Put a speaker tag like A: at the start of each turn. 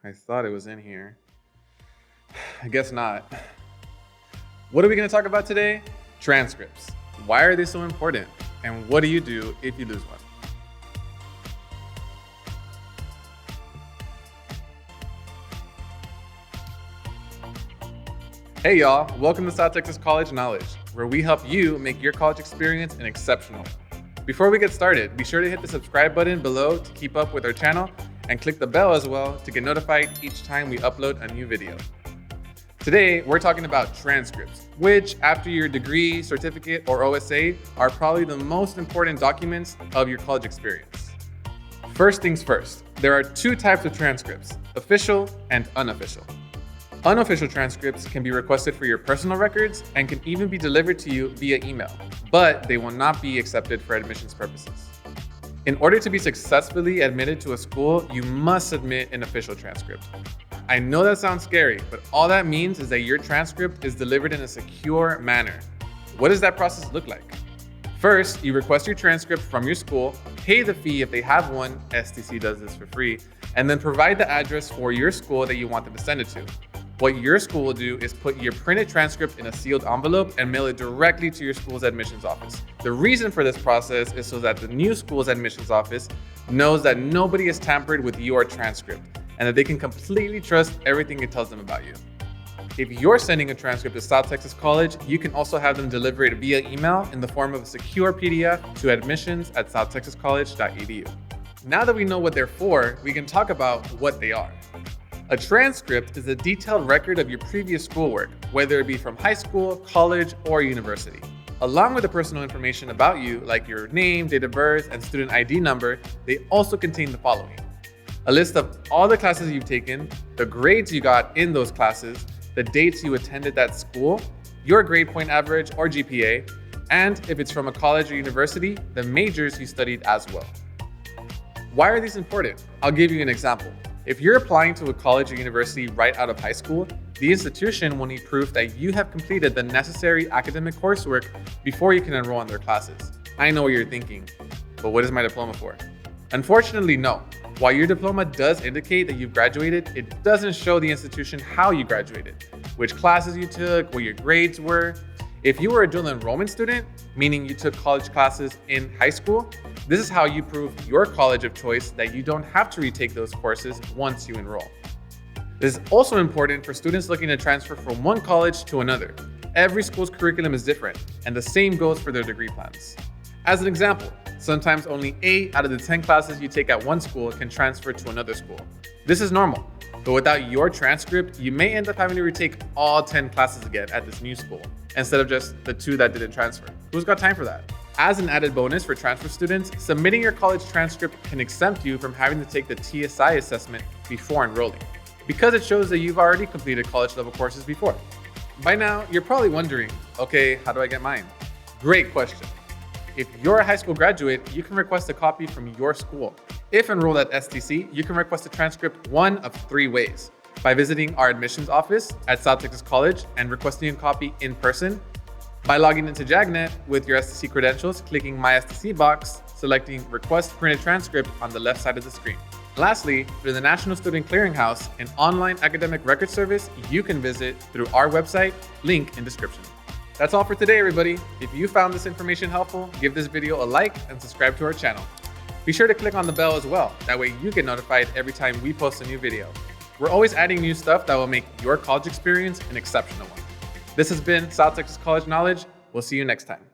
A: I thought it was in here. I guess not. What are we going to talk about today? Transcripts. Why are they so important? And what do you do if you lose one? Hey y'all, welcome to South Texas College Knowledge, where we help you make your college experience an exceptional. Before we get started, be sure to hit the subscribe button below to keep up with our channel and click the bell as well to get notified each time we upload a new video. Today, we're talking about transcripts, which after your degree, certificate, or OSA are probably the most important documents of your college experience. First things first, there are two types of transcripts, official and unofficial. Unofficial transcripts can be requested for your personal records and can even be delivered to you via email, but they will not be accepted for admissions purposes. In order to be successfully admitted to a school, you must submit an official transcript. I know that sounds scary, but all that means is that your transcript is delivered in a secure manner. What does that process look like? First, you request your transcript from your school, pay the fee if they have one, STC does this for free, and then provide the address for your school that you want them to send it to. What your school will do is put your printed transcript in a sealed envelope and mail it directly to your school's admissions office. The reason for this process is so that the new school's admissions office knows that nobody has tampered with your transcript and that they can completely trust everything it tells them about you. If you're sending a transcript to South Texas College, you can also have them deliver it via email in the form of a secure PDF to admissions@southtexascollege.edu. Now that we know what they're for, we can talk about what they are. A transcript is a detailed record of your previous schoolwork, whether it be from high school, college, or university. Along with the personal information about you, like your name, date of birth, and student ID number, they also contain the following: a list of all the classes you've taken, the grades you got in those classes, the dates you attended that school, your grade point average or GPA, and if it's from a college or university, the majors you studied as well. Why are these important? I'll give you an example. If you're applying to a college or university right out of high school, the institution will need proof that you have completed the necessary academic coursework before you can enroll in their classes. I know what you're thinking, but what is my diploma for? Unfortunately, no. While your diploma does indicate that you've graduated, it doesn't show the institution how you graduated, which classes you took, what your grades were. If you were a dual enrollment student, meaning you took college classes in high school, this is how you prove your college of choice that you don't have to retake those courses once you enroll. This is also important for students looking to transfer from one college to another. Every school's curriculum is different, and the same goes for their degree plans. As an example, sometimes only 8 out of the 10 classes you take at one school can transfer to another school. This is normal, but without your transcript, you may end up having to retake all 10 classes again at this new school, instead of just the 2 that didn't transfer. Who's got time for that? As an added bonus for transfer students, submitting your college transcript can exempt you from having to take the TSI assessment before enrolling, because it shows that you've already completed college level courses before. By now, you're probably wondering, okay, how do I get mine? Great question. If you're a high school graduate, you can request a copy from your school. If enrolled at STC, you can request a transcript one of 3 ways: by visiting our admissions office at South Texas College and requesting a copy in person, by logging into JAGNet with your STC credentials, clicking My STC box, selecting Request Printed Transcript on the left side of the screen. Lastly, through the National Student Clearinghouse, an online academic record service you can visit through our website, link in description. That's all for today, everybody. If you found this information helpful, give this video a like and subscribe to our channel. Be sure to click on the bell as well. That way you get notified every time we post a new video. We're always adding new stuff that will make your college experience an exceptional one. This has been South Texas College Knowledge. We'll see you next time.